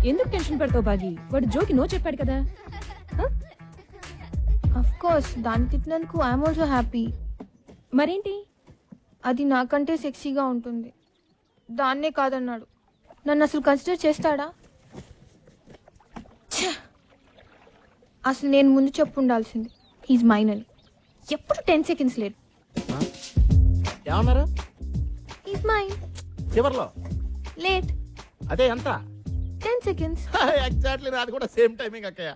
ఎందుకు టెన్షన్ పడతావు బాగి? వాడు జోకి నో చెప్పాడు కదా. అఫ్ కోర్స్ దాన్ని తిట్టినందుకు ఐఎమ్ ఆల్సో హ్యాపీ. మరేంటి? అది నాకంటే సెక్సీగా ఉంటుంది. దాన్నే కాదన్నాడు. నన్ను అసలు కన్సిడర్ చేస్తాడా? ఛ! అసలు నేను ముందు చెప్పు ఉండాల్సింది హీజ్ మైన్ అని. ఎప్పుడు 10 seconds లేట్. ఏమన్నారు? He's mine. చివర్లో లేట్. అదే ఎంత? 10 seconds. ఎగ్జాక్ట్లీ నాది కూడా సేమ్ టైమింగ్ అక్కయ్య.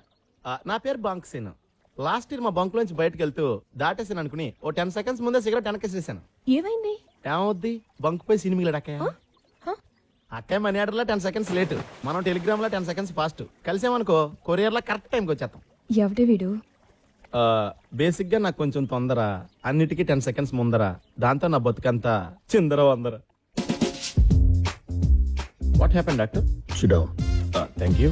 నా పేరు బంక్ సీన్. లాస్ట్ ఇయర్ మా బంక్ లోంచి బయటకు వెళ్తూ దాటేసాను అనుకుని ఓ 10 seconds ముందే సిగరెట్ వెనకేసేసాను. ఏమైంది? ఏమవుద్ది? బంక్ పై సినిమిలాడు అక్కయ్య. అక్కయ్య మనీ ఆర్డర్ లో 10 seconds లేట్, మనం టెలిగ్రామ్ లో 10 seconds ఫాస్ట్. కలిసామనుకో కొరియర్ లో కరెక్ట్ టైంకి వచ్చేస్తాం. ఎవడే వీడు? బేసిక్ గా నాకు కొంచెం తొందర, అన్నిటికీ 10 seconds ముందర. దాంతో నా బతుకంతా చిందర వందర. What happen doctor? Sit down. Thank you.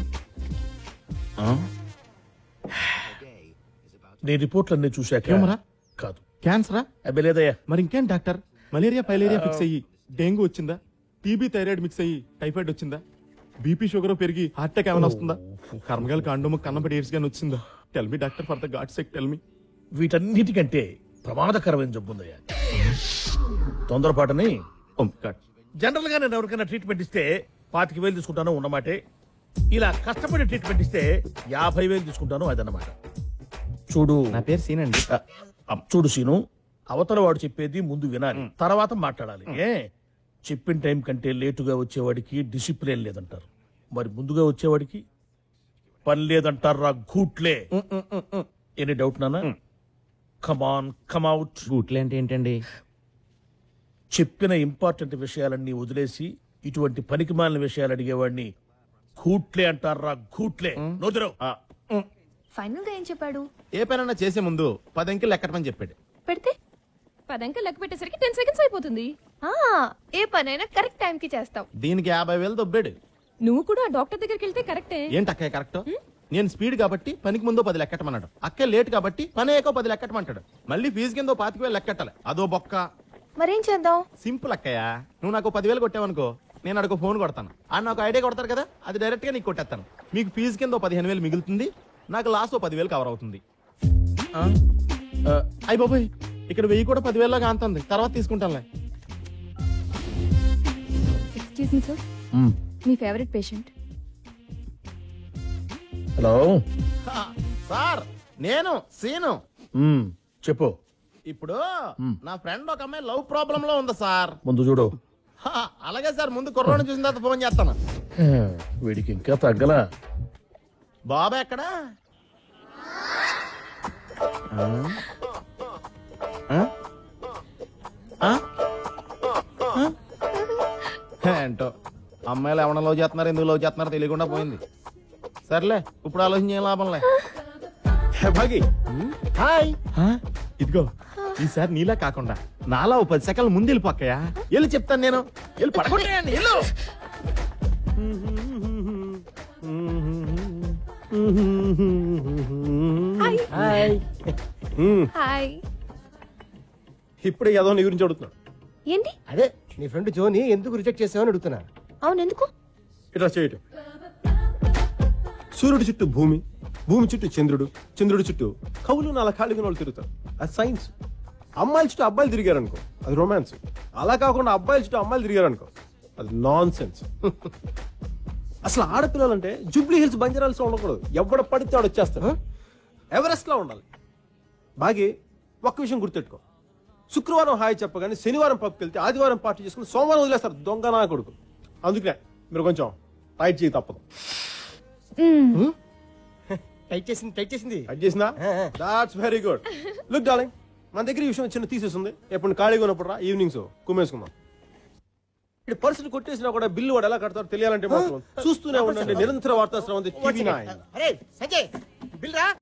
నీ రిపోర్ట్లన్నీ చూశాక ఏమరా? కాదు, క్యాన్సరా? అబ్బే లేదయ్యా. మరి ఇంకేం డాక్టర్? మలేరియా పైలేరియా ఫిక్స్ అయ్యి డెంగ్యూ వచ్చిందా? టీబీ థైరాయిడ్ మిక్స్ అయ్యి టైఫాయిడ్ వచ్చిందా? బీపీ షుగర్ పెరిగి హార్ట్ అటాక్ ఏమైనా వస్తుందా? కర్మగాలి కాండము కన్నబడి ఎయిడ్స్ గాని వచ్చిందా? Tell me doctor, for the God sake tell me. వీటన్నిటికంటే ప్రమాదకరమైన జబ్బు ఉందయ్యా, తొందరపాటుని. జనరల్ గా నేను ఎవరికైనా ట్రీట్మెంట్ ఇస్తే 25,000 తీసుకుంటాను ఉన్నమాటే. ఇలా కష్టపడి ట్రీట్మెంట్ ఇస్తే 50,000 తీసుకుంటాను, అదన్నమాట. చూడు, నా పేరు సీన్ అండి. చూడు సీను, అవతల వాడు చెప్పేది ముందు వినాలి, తర్వాత మాట్లాడాలి. చెప్పిన టైం కంటే లేటుగా వచ్చేవాడికి డిసిప్లిన్ లేదంటారు, మరి ముందుగా వచ్చేవాడికి పని లేదంటారు. రా గూట్లే. ఎనీ డౌట్ నానా? కమాన్ కమ్అట్. గూట్లే అంటే ఏంటండి? చెప్పిన ఇంపార్టెంట్ విషయాలన్నీ వదిలేసి ఇటువంటి పనికి మాలిన విషయాలు అడిగేవాడిని గూట్లే అంటారు. రా గూట్లే. నోదరు. ఫైనల్ గా ఏం చెప్పాడు? ఏ పనైనా చేసే ముందు 10 అంకెలు లెక్కటమని చెప్పాడు. పెడితే 10 అంకెలు లెక్క పెట్టేసరికి 10 seconds అయిపోతుంది. ఏ పనైనా కరెక్ట్ టైం కి చేస్తావు. దీనికి 50,000 దొబ్బాడు. నువ్వు కూడా డాక్టర్ దగ్గరికి వెళ్తే కరెక్టే. ఏంటి అక్కయ్య కరెక్ట్? నేను స్పీడ్ కాబట్టి పనికి ముందు 10 లెక్కటమన్నాడు. అక్కే లేట్ కాబట్టి పని అయ్యాకో 10 లెక్కటమంటాడు. మళ్ళీ ఫీజు కింద 25,000 లెక్కట్టాలి. అదో బొక్క. మరేం చేద్దాం? సింపుల్ అక్కయ్య, నువ్వు నాకు 10,000 కొట్టావనుకో, నేను అడుగు ఫోన్ కొడతాను. ఆయన నాకు ఐడియా కొడతారు కదా, అది డైరెక్ట్ గా నీకు కొట్టేస్తాను. మీకు ఫీజు కింద 15,000 మిగులుతుంది, నాకు లాస్ట్ 10,000 కవర్ అవుతుంది. అయ్యి బాబోయ్, ఇక్కడ 1000 కూడా 10,000 లాగా అంతుంది, తర్వాత తీసుకుంటానులే. ఎక్స్క్యూజ్ మీ సార్, మీ ఫేవరెట్ పేషెంట్. హలో సార్, నేను సీను. చెప్పు. ఇప్పుడు నా ఫ్రెండ్ ఒక అమ్మాయి లవ్ ప్రాబ్లం లో ఉంది సార్. ముందు చూడు. అలాగే సార్, ముందు కుర్రోని చూసిన తర్వాత ఫోన్ చేస్తాను. వీడికి ఇంకా తగ్గలా. బాబా ఎక్కడా? ఏంటో అమ్మాయిలు ఎవరైనా లవ్ చేస్తున్నారు, ఎందుకు లవ్ చేస్తున్నారో తెలియకుండా పోయింది. సర్లే, ఇప్పుడు ఆలోచించే లాభంలే. భాగి హాయ్. ఇదిగో ఈసారి నీలా కాకుండా నాలా 10 సెకండ్ల ముందు వెళ్ళిపోక్కయా. వెళ్ళి చెప్తాను నేను. వెళ్ళి పడగొట్టేయండి. వెళ్ళు. హాయ్. ఇప్పుడు ఏదో నీ గురించి అడుగుతున్నాడు. ఏంటి? అదే నీ ఫ్రెండ్ జోని ఎందుకు రిజెక్ట్ చేసావని అడుగుతున్నా. అవును, ఎందుకు? ఇట్లా చేయటం. సూర్యుడు చుట్టూ భూమి, భూమి చుట్టూ చంద్రుడు, చంద్రుడి చుట్టూ కవులు నాలా ఖాళీగా వాళ్ళు తిరుగుతారు. అది సైన్స్. అమ్మాయిల చుట్టూ అబ్బాయిలు తిరిగారు అనుకో, అది రొమాన్స్. అలా కాకుండా అబ్బాయిల చుట్టూ అమ్మాయిలు తిరిగారు అనుకో, అది నాన్ సెన్స్. అసలు ఆడపిల్లలంటే జూబ్లీ హిల్స్ బంజారాల్స్ ఉండకూడదు. ఎవడ పడితే ఆడు వచ్చేస్తాడు. ఎవరెస్ట్ లా ఉండాలి. బాగి ఒక్క విషయం గుర్తెట్టుకో, శుక్రవారం హాయ్ చెప్పగానే శనివారం పబ్కి వెళ్తే ఆదివారం పార్టీ చేసుకుని సోమవారం వదిలేస్తారు దొంగ నా కొడుకు. అందుకనే మీరు కొంచెం టైట్ చేయి, తప్పదు. టైట్ చేసింది. That's very good. Look darling, మన దగ్గర ఈ విషయం చిన్న తీసేస్తుంది. ఎప్పుడు ఖాళీగా ఉన్నప్పుడు రా, ఈవినింగ్స్ కుమ్మేసుకుందాం. ఇక్కడ పర్సన్ కొట్టేసినా కూడా బిల్లు వాడు ఎలా కడతారో తెలియాలంటే మాత్రం చూస్తూనే ఉండండి. నిరంతర వార్తా శ్రవం టీవీ 9.